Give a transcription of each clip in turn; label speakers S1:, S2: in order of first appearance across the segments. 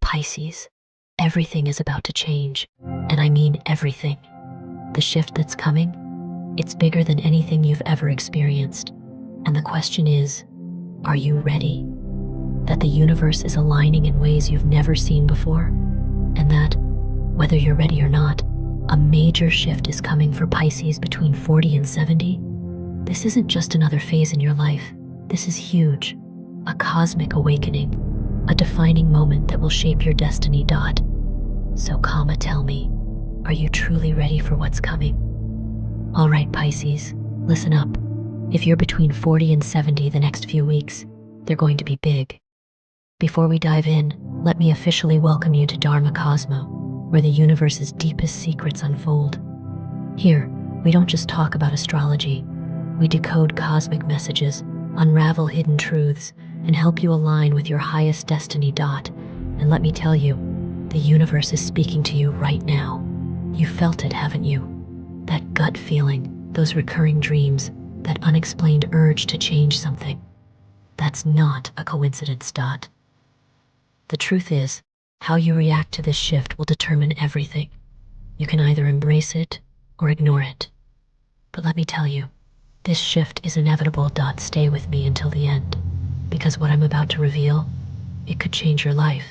S1: Pisces, everything is about to change, and I mean everything. The shift that's coming, it's bigger than anything you've ever experienced. And the question is, are you ready? That the universe is aligning in ways you've never seen before, and that, whether you're ready or not, a major shift is coming for Pisces between 40 and 70. This isn't just another phase in your life. This is huge, a cosmic awakening, a defining moment that will shape your destiny. So comma, tell me, are you truly ready for what's coming? All right, Pisces, listen up. If you're between 40 and 70 the next few weeks, they're going to be big. Before we dive in, let me officially welcome you to Dharmacosmos, where the universe's deepest secrets unfold. Here, we don't just talk about astrology. We decode cosmic messages, unravel hidden truths, and help you align with your highest destiny. And let me tell you, the universe is speaking to you right now. You felt it, haven't you? That gut feeling, those recurring dreams, that unexplained urge to change something. That's not a coincidence. The truth is, how you react to this shift will determine everything. You can either embrace it or ignore it. But let me tell you, this shift is inevitable. Stay with me until the end, because what I'm about to reveal, it could change your life.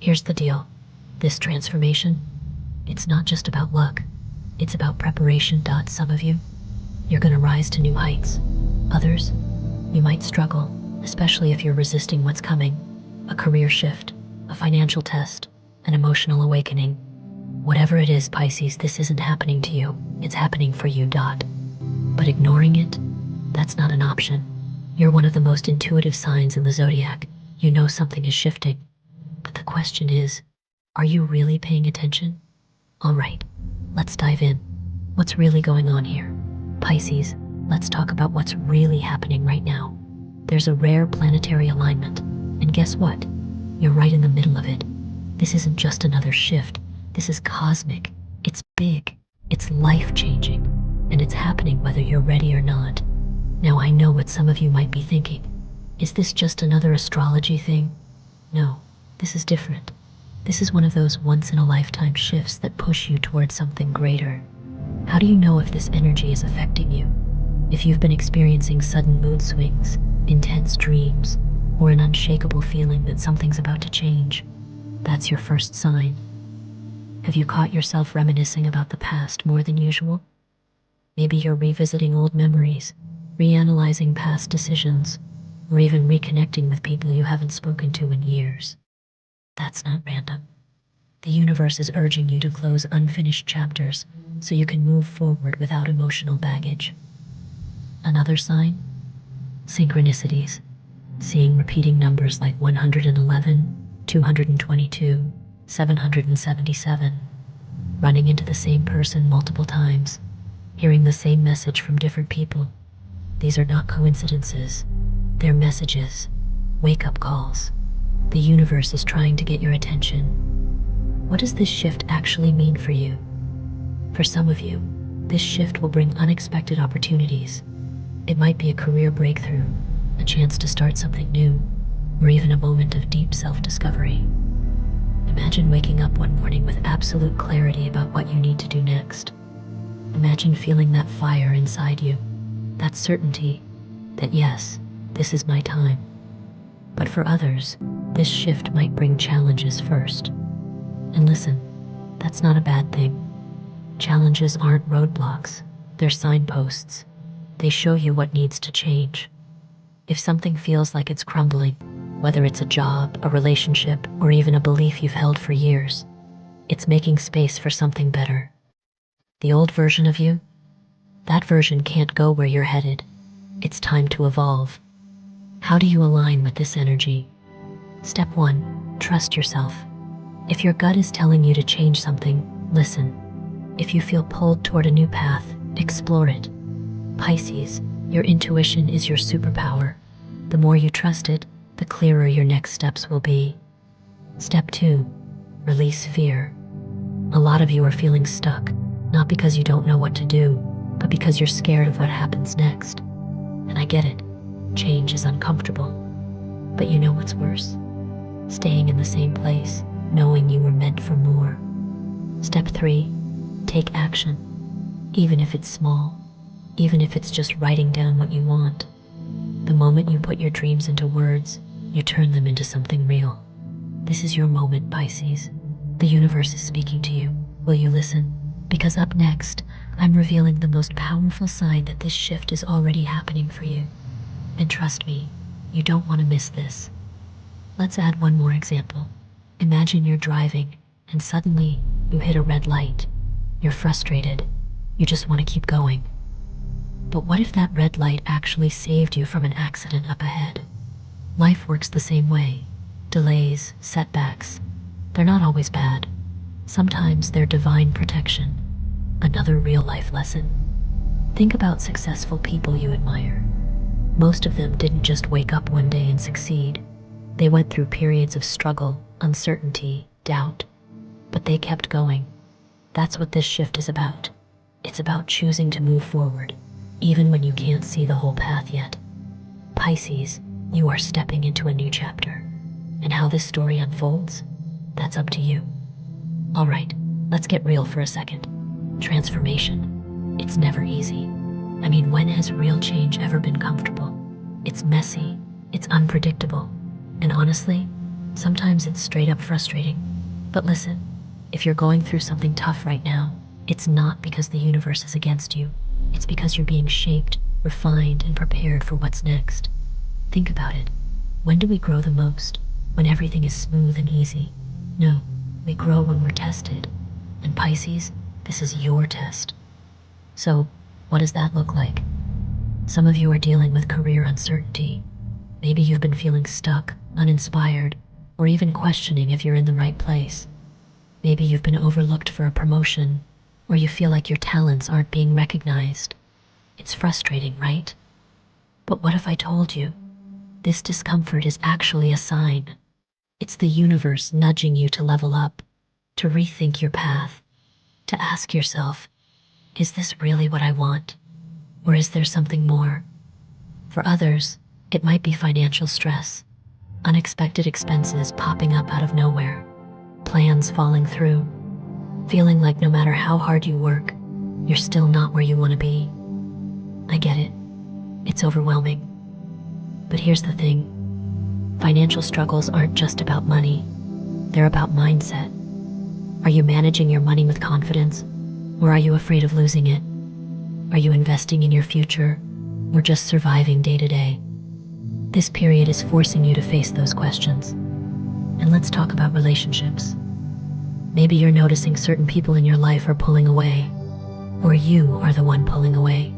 S1: Here's the deal. This transformation, it's not just about luck. It's about preparation. Some of you, you're gonna rise to new heights. Others, you might struggle, especially if you're resisting what's coming. A career shift, a financial test, an emotional awakening. Whatever it is, Pisces, this isn't happening to you. It's happening for you. But ignoring it, that's not an option. You're one of the most intuitive signs in the zodiac. You know something is shifting. But the question is, are you really paying attention? All right, let's dive in. What's really going on here? Pisces, let's talk about what's really happening right now. There's a rare planetary alignment, and guess what? You're right in the middle of it. This isn't just another shift. This is cosmic. It's big. It's life-changing. And it's happening whether you're ready or not. Now, I know what some of you might be thinking. Is this just another astrology thing? No, this is different. This is one of those once-in-a-lifetime shifts that push you towards something greater. How do you know if this energy is affecting you? If you've been experiencing sudden mood swings, intense dreams, or an unshakable feeling that something's about to change, that's your first sign. Have you caught yourself reminiscing about the past more than usual? Maybe you're revisiting old memories, reanalyzing past decisions, or even reconnecting with people you haven't spoken to in years. That's not random. The universe is urging you to close unfinished chapters so you can move forward without emotional baggage. Another sign? Synchronicities. Seeing repeating numbers like 111, 222, 777. Running into the same person multiple times. Hearing the same message from different people. These are not coincidences. They're messages, wake-up calls. The universe is trying to get your attention. What does this shift actually mean for you? For some of you, this shift will bring unexpected opportunities. It might be a career breakthrough, a chance to start something new, or even a moment of deep self-discovery. Imagine waking up one morning with absolute clarity about what you need to do next. Imagine feeling that fire inside you, that certainty that yes, this is my time. But for others, this shift might bring challenges first. And listen, that's not a bad thing. Challenges aren't roadblocks, they're signposts. They show you what needs to change. If something feels like it's crumbling, whether it's a job, a relationship, or even a belief you've held for years, it's making space for something better. The old version of you? That version can't go where you're headed. It's time to evolve. How do you align with this energy? Step 1, trust yourself. If your gut is telling you to change something, listen. If you feel pulled toward a new path, explore it. Pisces, your intuition is your superpower. The more you trust it, the clearer your next steps will be. Step 2, release fear. A lot of you are feeling stuck, not because you don't know what to do, but because you're scared of what happens next. And I get it, change is uncomfortable. But you know what's worse? staying in the same place, knowing you were meant for more. Step 3, take action, even if it's small, even if it's just writing down what you want. The moment you put your dreams into words, you turn them into something real. This is your moment, Pisces. The universe is speaking to you. Will you listen? Because up next, I'm revealing the most powerful sign that this shift is already happening for you. And trust me, you don't want to miss this. Let's add one more example. Imagine you're driving, and suddenly you hit a red light. You're frustrated. You just want to keep going. But what if that red light actually saved you from an accident up ahead? Life works the same way. Delays, setbacks, they're not always bad. Sometimes they're divine protection. Another real-life lesson. Think about successful people you admire. Most of them didn't just wake up one day and succeed. They went through periods of struggle, uncertainty, doubt, but they kept going. That's what this shift is about. It's about choosing to move forward, even when you can't see the whole path yet. Pisces, you are stepping into a new chapter. And how this story unfolds, that's up to you. All right, let's get real for a second. Transformation. It's never easy. I mean, when has real change ever been comfortable? It's messy, it's unpredictable, and honestly, sometimes it's straight up frustrating. But listen, if you're going through something tough right now, it's not because the universe is against you. It's because you're being shaped, refined, and prepared for what's next. Think about it. When do we grow the most? When everything is smooth and easy? No, we grow when we're tested. And Pisces, this is your test. So, what does that look like? Some of you are dealing with career uncertainty. Maybe you've been feeling stuck, uninspired, or even questioning if you're in the right place. Maybe you've been overlooked for a promotion, or you feel like your talents aren't being recognized. It's frustrating, right? But what if I told you this discomfort is actually a sign? It's the universe nudging you to level up, to rethink your path, to ask yourself, is this really what I want? Or is there something more? For others, it might be financial stress, unexpected expenses popping up out of nowhere, plans falling through, feeling like no matter how hard you work, you're still not where you want to be. I get it. It's overwhelming. But here's the thing. Financial struggles aren't just about money. They're about mindset. Are you managing your money with confidence? Or are you afraid of losing it? Are you investing in your future? Or just surviving day to day? This period is forcing you to face those questions. And let's talk about relationships. Maybe you're noticing certain people in your life are pulling away, or you are the one pulling away.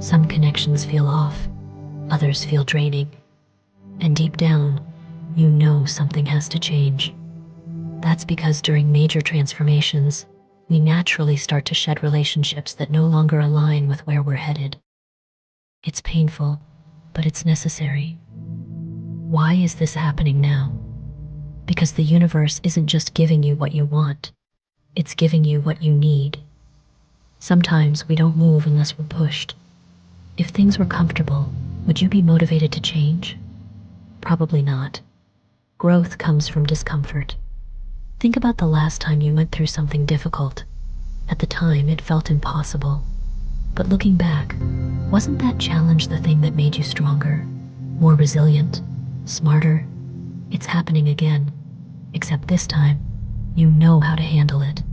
S1: Some connections feel off, others feel draining. And deep down, you know something has to change. That's because during major transformations, we naturally start to shed relationships that no longer align with where we're headed. It's painful, but it's necessary. Why is this happening now? Because the universe isn't just giving you what you want, it's giving you what you need. Sometimes we don't move unless we're pushed. If things were comfortable, would you be motivated to change? Probably not. Growth comes from discomfort. Think about the last time you went through something difficult. At the time, it felt impossible. But looking back, wasn't that challenge the thing that made you stronger, more resilient, smarter? It's happening again, except this time, you know how to handle it.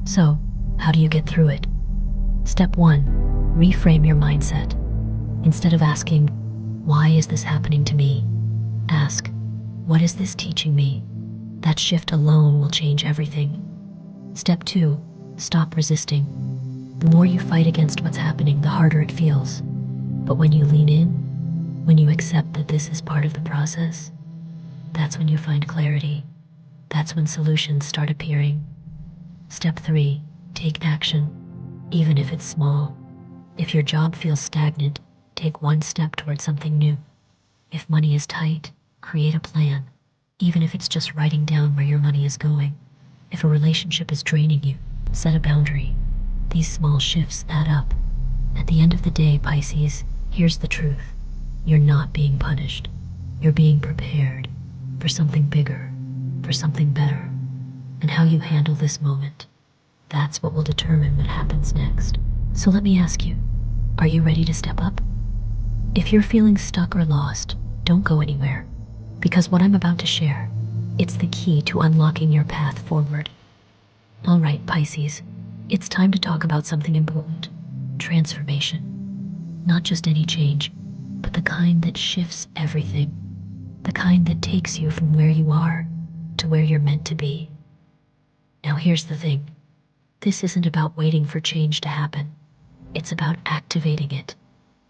S1: So, how do you get through it? Step 1, reframe your mindset. Instead of asking, why is this happening to me? Ask, what is this teaching me? That shift alone will change everything. Step 2, stop resisting. The more you fight against what's happening, the harder it feels. But when you lean in, when you accept that this is part of the process, that's when you find clarity. That's when solutions start appearing. Step 3, take action, even if it's small. If your job feels stagnant, take one step toward something new. If money is tight, create a plan, even if it's just writing down where your money is going. If a relationship is draining you, set a boundary. These small shifts add up. At the end of the day, Pisces, here's the truth. You're not being punished. You're being prepared. for something bigger, for something better. And how you handle this moment, that's what will determine what happens next. So let me ask you, are you ready to step up? If you're feeling stuck or lost, don't go anywhere, because what I'm about to share, it's the key to unlocking your path forward. All right, Pisces, it's time to talk about something important: transformation. Not just any change, but the kind that shifts everything, the kind that takes you from where you are to where you're meant to be. Now, here's the thing: this isn't about waiting for change to happen, it's about activating it.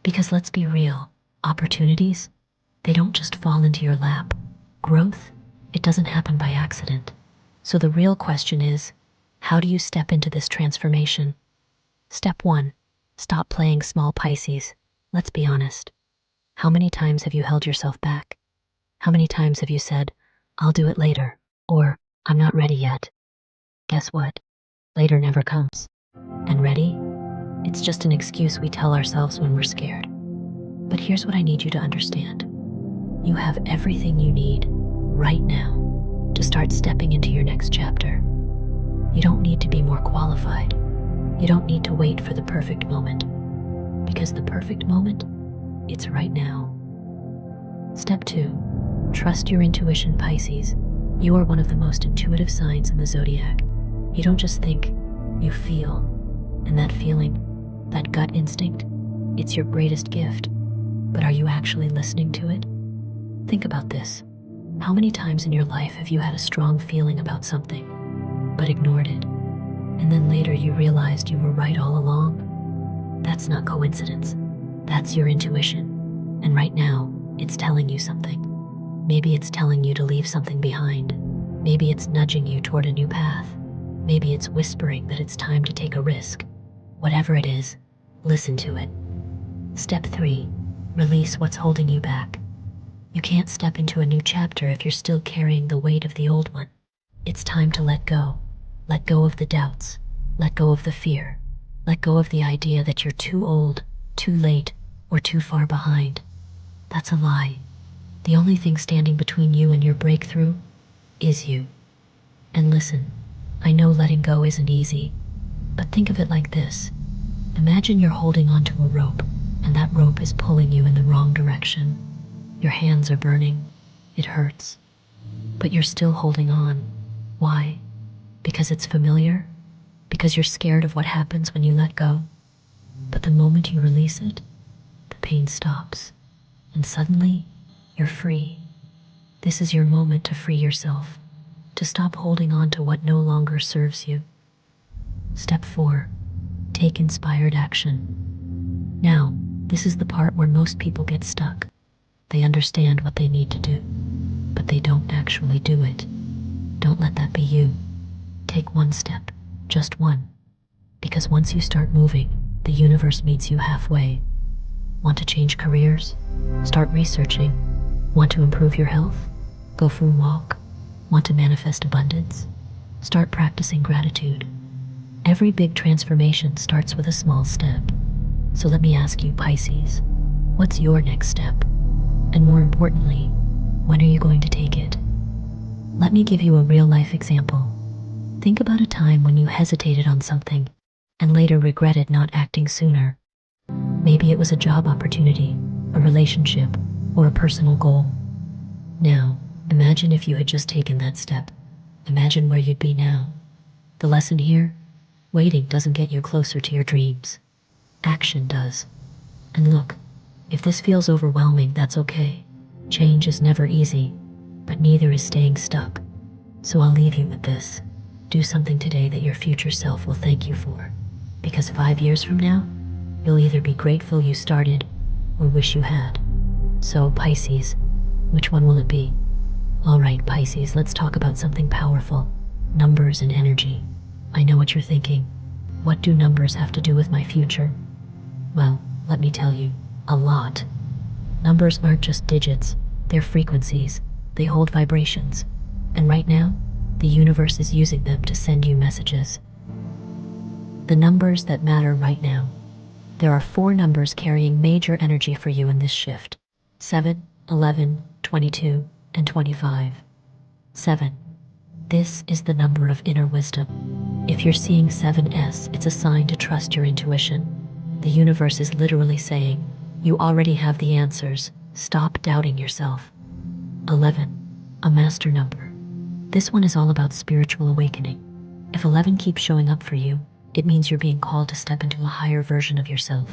S1: Because let's be real, opportunities, they don't just fall into your lap. Growth, it doesn't happen by accident. So the real question is, how do you step into this transformation? Step 1, stop playing small, Pisces. Let's be honest. How many times have you held yourself back? How many times have you said, I'll do it later, or I'm not ready yet? Guess what? Later never comes. And ready? It's just an excuse we tell ourselves when we're scared. But here's what I need you to understand. You have everything you need right now to start stepping into your next chapter. You don't need to be more qualified. You don't need to wait for the perfect moment, because the perfect moment, it's right now. Step 2, trust your intuition, Pisces. You are one of the most intuitive signs in the zodiac. You don't just think, you feel. And that feeling, that gut instinct, it's your greatest gift. But are you actually listening to it? Think about this. How many times in your life have you had a strong feeling about something, but ignored it? And then later you realized you were right all along? That's not coincidence. That's your intuition. And right now, it's telling you something. Maybe it's telling you to leave something behind. Maybe it's nudging you toward a new path. Maybe it's whispering that it's time to take a risk. Whatever it is, listen to it. Step 3, release what's holding you back. You can't step into a new chapter if you're still carrying the weight of the old one. It's time to let go. Let go of the doubts. Let go of the fear. Let go of the idea that you're too old, too late, or too far behind. That's a lie. The only thing standing between you and your breakthrough is you. And listen, I know letting go isn't easy, but think of it like this. Imagine you're holding onto a rope, and that rope is pulling you in the wrong direction. Your hands are burning. It hurts. But you're still holding on. Why? Because it's familiar? Because you're scared of what happens when you let go? But the moment you release it, the pain stops. And suddenly, you're free. This is your moment to free yourself, to stop holding on to what no longer serves you. Step 4, take inspired action. Now, this is the part where most people get stuck. They understand what they need to do, but they don't actually do it. Don't let that be you. Take one step, just one. Because once you start moving, the universe meets you halfway. Want to change careers? Start researching. Want to improve your health? Go for a walk. Want to manifest abundance? Start practicing gratitude. Every big transformation starts with a small step. So let me ask you, Pisces, what's your next step? And more importantly, when are you going to take it? Let me give you a real-life example. Think about a time when you hesitated on something and later regretted not acting sooner. Maybe it was a job opportunity, a relationship, or a personal goal. Now, imagine if you had just taken that step. Imagine where you'd be now. The lesson here? Waiting doesn't get you closer to your dreams. Action does. And look, if this feels overwhelming, that's okay. Change is never easy, but neither is staying stuck. So I'll leave you with this. Do something today that your future self will thank you for. Because 5 years from now, you'll either be grateful you started or wish you had. So, Pisces, which one will it be? All right, Pisces, let's talk about something powerful. Numbers and energy. I know what you're thinking. What do numbers have to do with my future? Well, let me tell you, a lot. Numbers aren't just digits, they're frequencies. They hold vibrations. And right now, the universe is using them to send you messages. The numbers that matter right now. There are 4 numbers carrying major energy for you in this shift: 7, 11, 22, and 25. 7. This is the number of inner wisdom. If you're seeing 7s, it's a sign to trust your intuition. The universe is literally saying, you already have the answers. Stop doubting yourself. 11. A master number. This one is all about spiritual awakening. If 11 keeps showing up for you, it means you're being called to step into a higher version of yourself.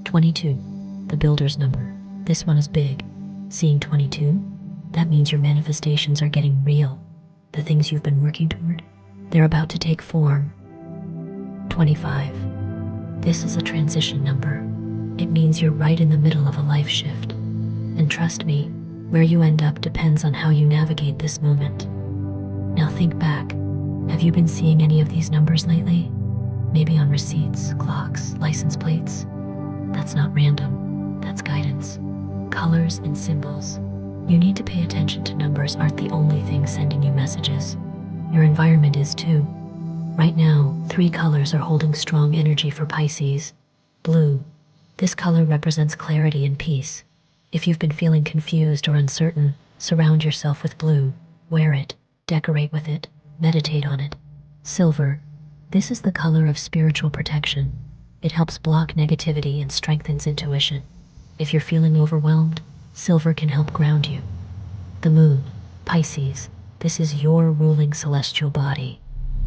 S1: 22. The builder's number. This one is big. Seeing 22? That means your manifestations are getting real. The things you've been working toward, they're about to take form. 25. This is a transition number. It means you're right in the middle of a life shift. And trust me, where you end up depends on how you navigate this moment. Now think back. Have you been seeing any of these numbers lately? Maybe on receipts, clocks, license plates? That's not random. That's guidance. Colors and symbols. You need to pay attention to numbers aren't the only thing sending you messages. Your environment is too. Right now, 3 colors are holding strong energy for Pisces. Blue. This color represents clarity and peace. If you've been feeling confused or uncertain, surround yourself with blue. Wear it, decorate with it, meditate on it. Silver. This is the color of spiritual protection. It helps block negativity and strengthens intuition. If you're feeling overwhelmed, silver can help ground you. The moon. Pisces. This is your ruling celestial body.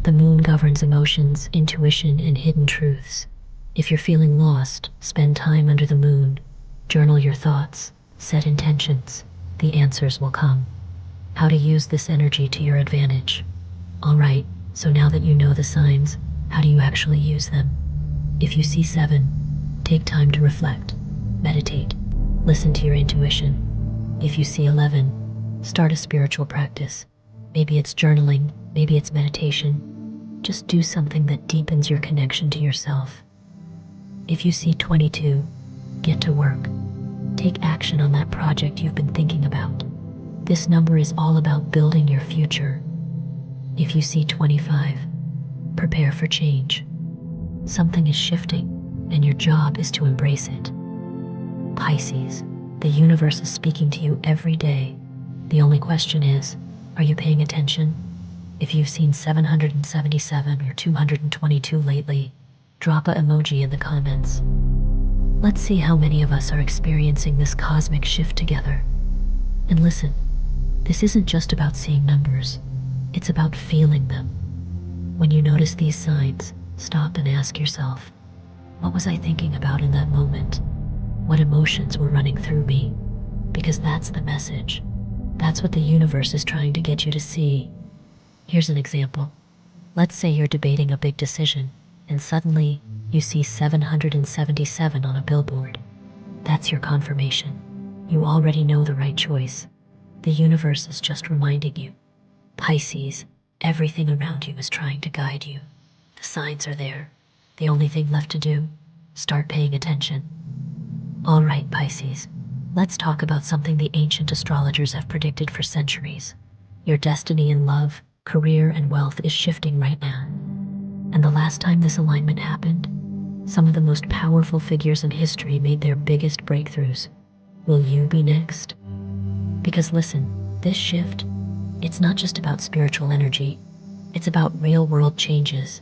S1: The moon governs emotions, intuition, and hidden truths. If you're feeling lost, spend time under the moon. Journal your thoughts, set intentions. The answers will come. How to use this energy to your advantage. All right, so now that you know the signs, how do you actually use them? If you see 7, take time to reflect, meditate, listen to your intuition. If you see 11, start a spiritual practice. Maybe it's journaling, maybe it's meditation. Just do something that deepens your connection to yourself. If you see 22, get to work. Take action on that project you've been thinking about. This number is all about building your future. If you see 25, prepare for change. Something is shifting, and your job is to embrace it. Pisces, the universe is speaking to you every day. The only question is, are you paying attention? If you've seen 777 or 222 lately, drop a emoji in the comments. Let's see how many of us are experiencing this cosmic shift together. And listen, this isn't just about seeing numbers, it's about feeling them. When you notice these signs, stop and ask yourself, what was I thinking about in that moment? What emotions were running through me? Because that's the message. That's what the universe is trying to get you to see. Here's an example. Let's say you're debating a big decision, and suddenly you see 777 on a billboard. That's your confirmation. You already know the right choice. The universe is just reminding you. Pisces, everything around you is trying to guide you. The signs are there. The only thing left to do, start paying attention. All right, Pisces, let's talk about something the ancient astrologers have predicted for centuries. Your destiny in love, career, and wealth is shifting right now. And the last time this alignment happened, some of the most powerful figures in history made their biggest breakthroughs. Will you be next? Because listen, this shift, it's not just about spiritual energy. It's about real-world changes.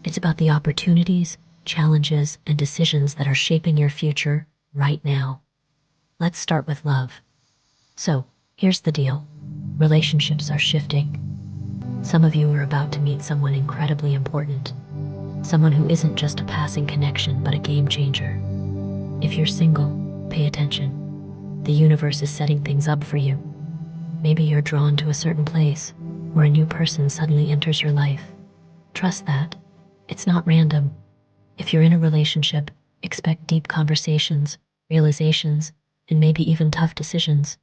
S1: It's about the opportunities, challenges, and decisions that are shaping your future right now. Let's start with love. So, here's the deal. Relationships are shifting. Some of you are about to meet someone incredibly important. Someone who isn't just a passing connection, but a game changer. If you're single, pay attention. The universe is setting things up for you. Maybe you're drawn to a certain place, or a new person suddenly enters your life. Trust that. It's not random. If you're in a relationship, expect deep conversations, realizations, and maybe even tough decisions.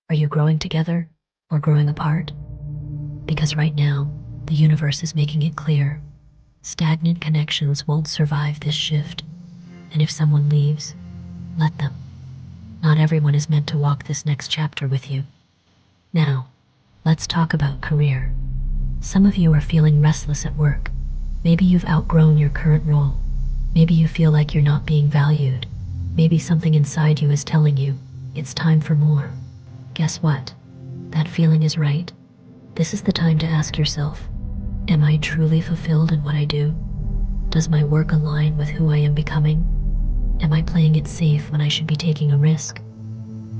S1: Are you growing together or growing apart? Because right now, the universe is making it clear. Stagnant connections won't survive this shift. And if someone leaves, let them. Not everyone is meant to walk this next chapter with you. Now, let's talk about career. Some of you are feeling restless at work. Maybe you've outgrown your current role. Maybe you feel like you're not being valued. Maybe something inside you is telling you, it's time for more. Guess what? that feeling is right, this is the time to ask yourself, am I truly fulfilled in what I do? Does my work align with who I am becoming? Am I playing it safe when I should be taking a risk?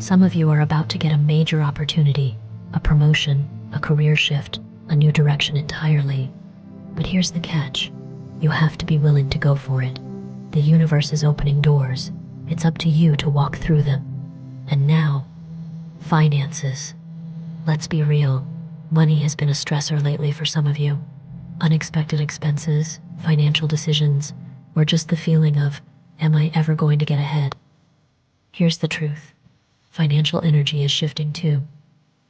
S1: Some of you are about to get a major opportunity, a promotion, a career shift, a new direction entirely. But here's the catch. You have to be willing to go for it. The universe is opening doors. It's up to you to walk through them. And now, finances. Let's be real. Money has been a stressor lately for some of you. Unexpected expenses, financial decisions, or just the feeling of, am I ever going to get ahead? Here's the truth. Financial energy is shifting too.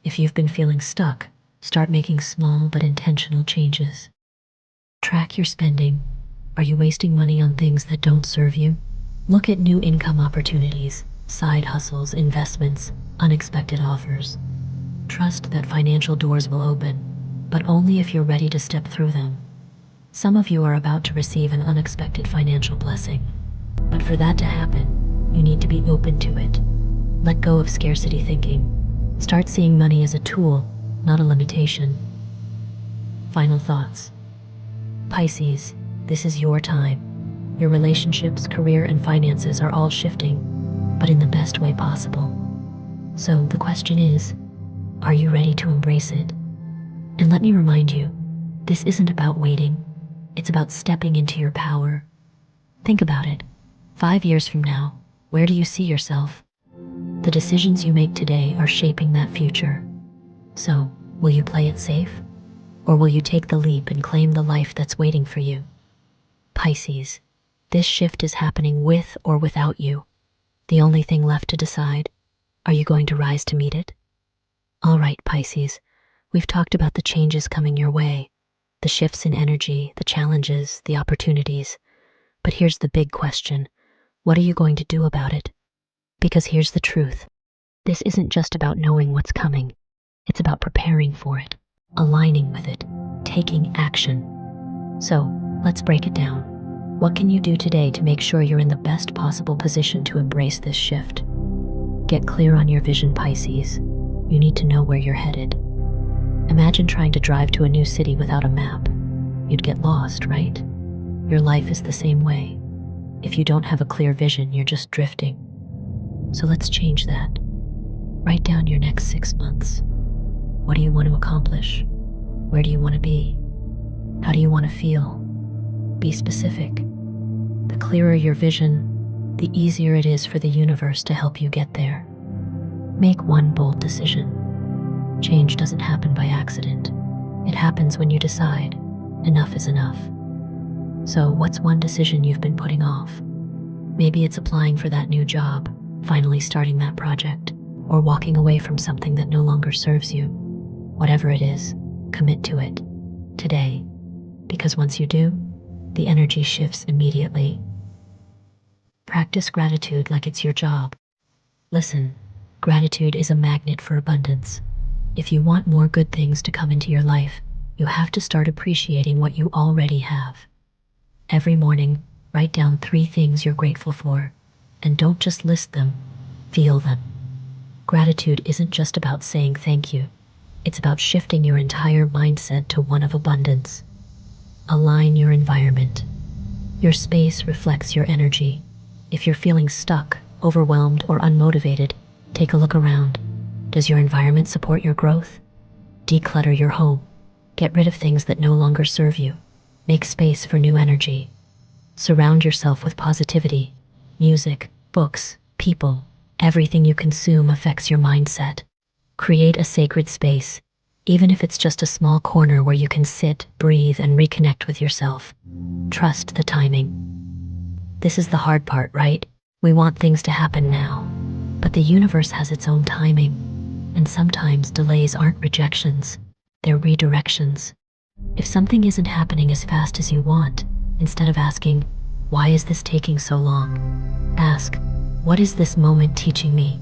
S1: If you've been feeling stuck, start making small but intentional changes. Track your spending. Are you wasting money on things that don't serve you? Look at new income opportunities, side hustles, investments, unexpected offers. Trust that financial doors will open, but only if you're ready to step through them. Some of you are about to receive an unexpected financial blessing, but for that to happen, you need to be open to it. Let go of scarcity thinking. Start seeing money as a tool, not a limitation. Final thoughts. Pisces, this is your time. Your relationships, career, and finances are all shifting, but in the best way possible. So the question is, are you ready to embrace it? And let me remind you, this isn't about waiting. It's about stepping into your power. Think about it. 5 years from now, where do you see yourself? The decisions you make today are shaping that future. So, will you play it safe? Or will you take the leap and claim the life that's waiting for you? Pisces, this shift is happening with or without you. The only thing left to decide, are you going to rise to meet it? All right, Pisces, we've talked about the changes coming your way, the shifts in energy, the challenges, the opportunities. But here's the big question. What are you going to do about it? Because here's the truth. This isn't just about knowing what's coming. It's about preparing for it, aligning with it, taking action. So, let's break it down. What can you do today to make sure you're in the best possible position to embrace this shift? Get clear on your vision, Pisces. You need to know where you're headed. Imagine trying to drive to a new city without a map. You'd get lost, right? Your life is the same way. If you don't have a clear vision, you're just drifting. So let's change that. Write down your next 6 months. What do you want to accomplish? Where do you want to be? How do you want to feel? Be specific. The clearer your vision, the easier it is for the universe to help you get there. Make one bold decision. Change doesn't happen by accident. It happens when you decide, enough is enough. So what's one decision you've been putting off? Maybe it's applying for that new job, finally starting that project, or walking away from something that no longer serves you. Whatever it is, commit to it, today. Because once you do, the energy shifts immediately. Practice gratitude like it's your job. Listen, gratitude is a magnet for abundance. If you want more good things to come into your life, you have to start appreciating what you already have. Every morning, write down 3 things you're grateful for, and don't just list them, feel them. Gratitude isn't just about saying thank you. It's about shifting your entire mindset to one of abundance. Align your environment. Your space reflects your energy. If you're feeling stuck, overwhelmed, or unmotivated, take a look around. Does your environment support your growth? Declutter your home. Get rid of things that no longer serve you. Make space for new energy. Surround yourself with positivity. Music, books, people. Everything you consume affects your mindset. Create a sacred space, even if it's just a small corner where you can sit, breathe, and reconnect with yourself. Trust the timing. This is the hard part, right? We want things to happen now, but the universe has its own timing, and sometimes delays aren't rejections, they're redirections. If something isn't happening as fast as you want, instead of asking, why is this taking so long? Ask, what is this moment teaching me?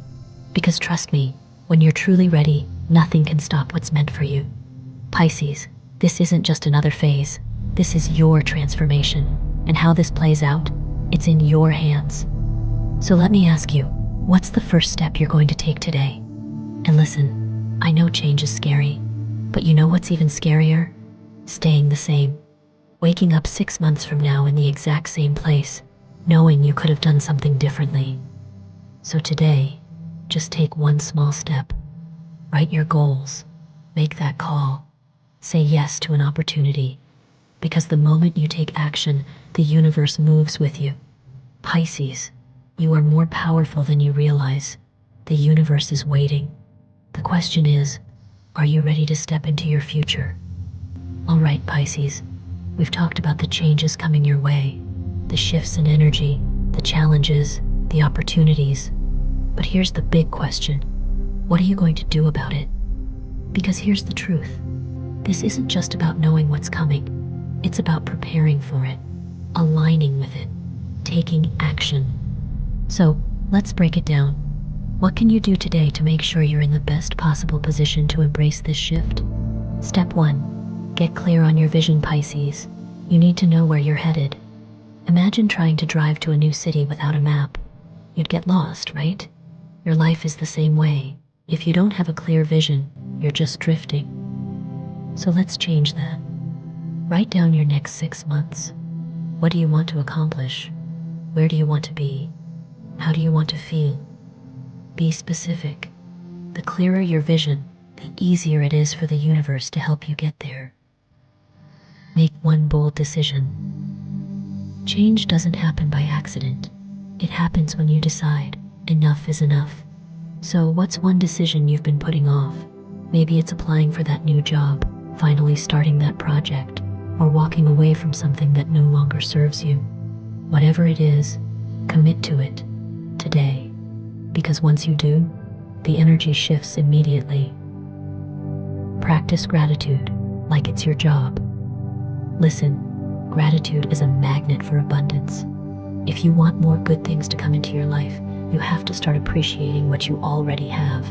S1: Because trust me, when you're truly ready, nothing can stop what's meant for you. Pisces, this isn't just another phase. This is your transformation. And how this plays out, it's in your hands. So let me ask you, what's the first step you're going to take today? And listen, I know change is scary, but you know what's even scarier? Staying the same. Waking up 6 months from now in the exact same place, knowing you could have done something differently. So today, just take one small step. Write your goals. Make that call. Say yes to an opportunity. Because the moment you take action, the universe moves with you. Pisces, you are more powerful than you realize. The universe is waiting. The question is, are you ready to step into your future? All right, Pisces, we've talked about the changes coming your way, the shifts in energy, the challenges, the opportunities. But here's the big question. What are you going to do about it? Because here's the truth. This isn't just about knowing what's coming. It's about preparing for it, aligning with it, taking action. So let's break it down. What can you do today to make sure you're in the best possible position to embrace this shift? Step 1. Get clear on your vision, Pisces. You need to know where you're headed. Imagine trying to drive to a new city without a map. You'd get lost, right? Your life is the same way. If you don't have a clear vision, you're just drifting. So let's change that. Write down your next 6 months. What do you want to accomplish? Where do you want to be? How do you want to feel? Be specific. The clearer your vision, the easier it is for the universe to help you get there. Make one bold decision. Change doesn't happen by accident. It happens when you decide enough is enough. So what's one decision you've been putting off? Maybe it's applying for that new job, finally starting that project, or walking away from something that no longer serves you. Whatever it is, commit to it today. Because once you do, the energy shifts immediately. Practice gratitude like it's your job. Listen, gratitude is a magnet for abundance. If you want more good things to come into your life, you have to start appreciating what you already have.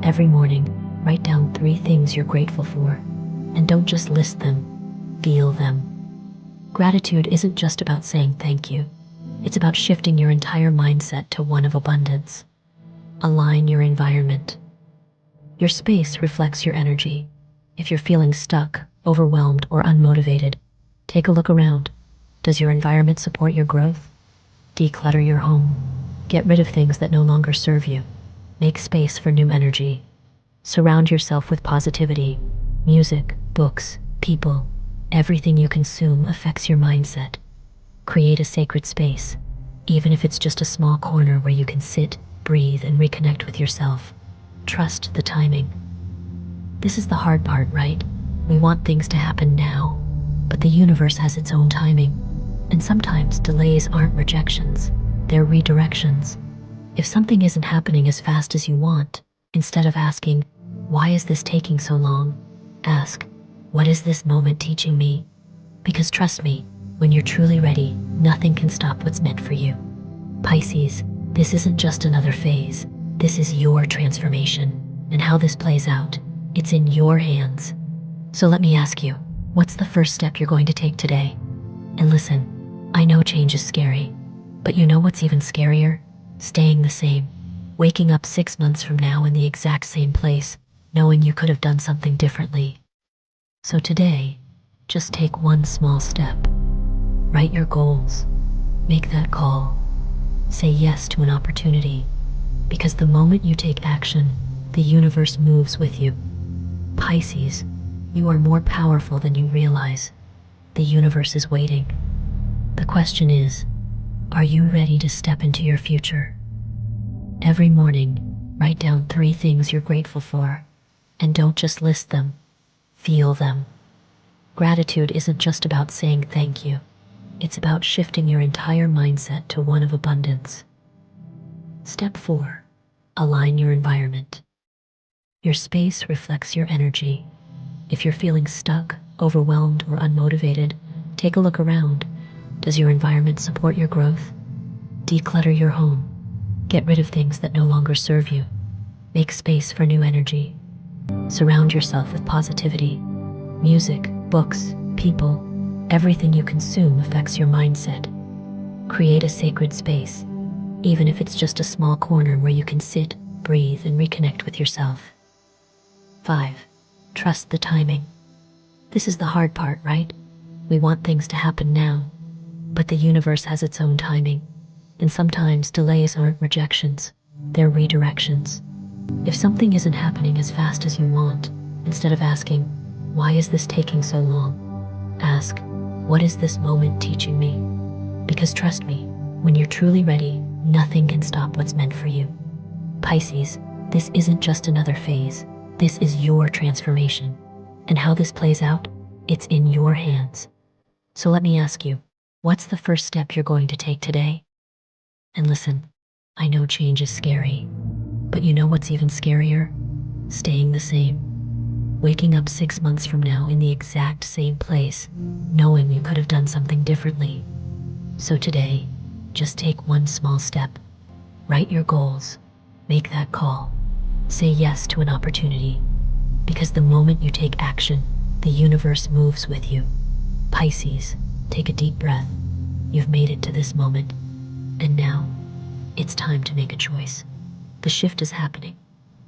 S1: Every morning, write down 3 things you're grateful for, and don't just list them, feel them. Gratitude isn't just about saying thank you. It's about shifting your entire mindset to one of abundance. Align your environment. Your space reflects your energy. If you're feeling stuck, overwhelmed, or unmotivated, take a look around. Does your environment support your growth? Declutter your home. Get rid of things that no longer serve you. Make space for new energy. Surround yourself with positivity. Music, books, people. Everything you consume affects your mindset. Create a sacred space, even if it's just a small corner where you can sit, breathe, and reconnect with yourself. Trust the timing. This is the hard part, right? We want things to happen now, but the universe has its own timing. And sometimes delays aren't rejections, they're redirections. If something isn't happening as fast as you want, instead of asking, why is this taking so long? Ask, what is this moment teaching me? Because trust me, when you're truly ready, nothing can stop what's meant for you. Pisces, this isn't just another phase. This is your transformation. And how this plays out, it's in your hands. So let me ask you, what's the first step you're going to take today? And listen, I know change is scary, but you know what's even scarier? Staying the same. Waking up 6 months from now in the exact same place, knowing you could have done something differently. So today, just take one small step. Write your goals. Make that call. Say yes to an opportunity. Because the moment you take action, the universe moves with you. Pisces, you are more powerful than you realize. The universe is waiting. The question is, are you ready to step into your future? Every morning, write down 3 things you're grateful for, and don't just list them, feel them. Gratitude isn't just about saying thank you. It's about shifting your entire mindset to one of abundance. Step 4. Align your environment. Your space reflects your energy. If you're feeling stuck, overwhelmed, or unmotivated, take a look around. Does your environment support your growth? Declutter your home. Get rid of things that no longer serve you. Make space for new energy. Surround yourself with positivity. Music, books, people. Everything you consume affects your mindset. Create a sacred space, even if it's just a small corner where you can sit, breathe, and reconnect with yourself. 5. Trust the timing. This is the hard part, right? We want things to happen now, but the universe has its own timing. And sometimes delays aren't rejections, they're redirections. If something isn't happening as fast as you want, instead of asking, why is this taking so long? Ask, what is this moment teaching me? Because trust me, when you're truly ready, nothing can stop what's meant for you. Pisces, this isn't just another phase. This is your transformation. And how this plays out, it's in your hands. So let me ask you, what's the first step you're going to take today? And listen, I know change is scary, but you know what's even scarier? Staying the same. Waking up 6 months from now in the exact same place, knowing you could have done something differently. So today, just take one small step. Write your goals. Make that call. Say yes to an opportunity. Because the moment you take action, the universe moves with you. Pisces, take a deep breath. You've made it to this moment. And now, it's time to make a choice. The shift is happening,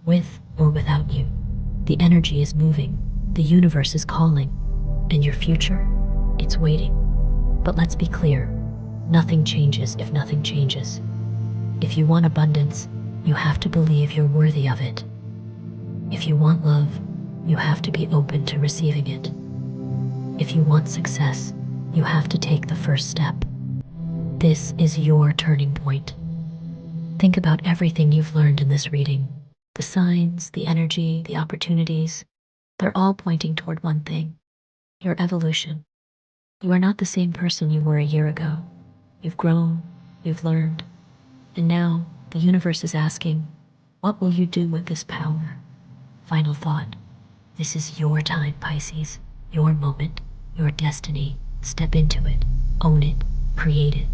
S1: with or without you. The energy is moving, the universe is calling, and your future, it's waiting. But let's be clear, nothing changes if nothing changes. If you want abundance, you have to believe you're worthy of it. If you want love, you have to be open to receiving it. If you want success, you have to take the first step. This is your turning point. Think about everything you've learned in this reading. The signs, the energy, the opportunities, they're all pointing toward one thing: your evolution. You are not the same person you were a year ago. You've grown, you've learned, and now the universe is asking, what will you do with this power? Final thought. This is your time, Pisces. Your moment, your destiny. Step into it, own it, create it.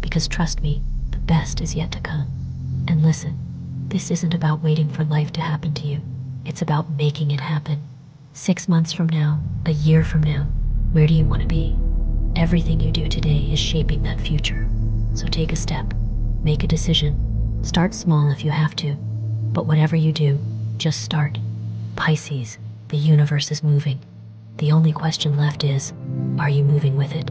S1: Because trust me, the best is yet to come. And listen, this isn't about waiting for life to happen to you. It's about making it happen. 6 months from now, a year from now, where do you want to be? Everything you do today is shaping that future. So take a step, make a decision. Start small if you have to, but whatever you do, just start. Pisces, the universe is moving. The only question left is, are you moving with it?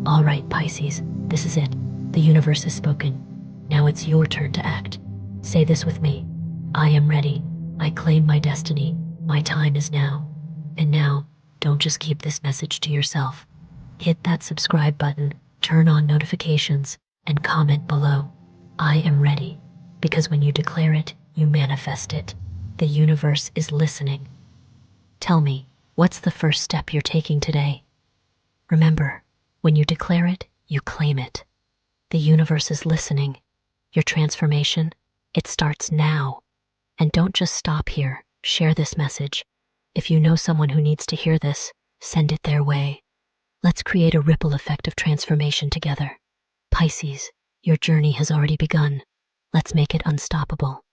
S1: All right, Pisces, this is it. The universe has spoken. Now it's your turn to act. Say this with me. I am ready. I claim my destiny. My time is now. And now, don't just keep this message to yourself. Hit that subscribe button, turn on notifications, and comment below. I am ready. Because when you declare it, you manifest it. The universe is listening. Tell me, what's the first step you're taking today? Remember, when you declare it, you claim it. The universe is listening. Your transformation, it starts now. And don't just stop here. Share this message. If you know someone who needs to hear this, send it their way. Let's create a ripple effect of transformation together. Pisces, your journey has already begun. Let's make it unstoppable.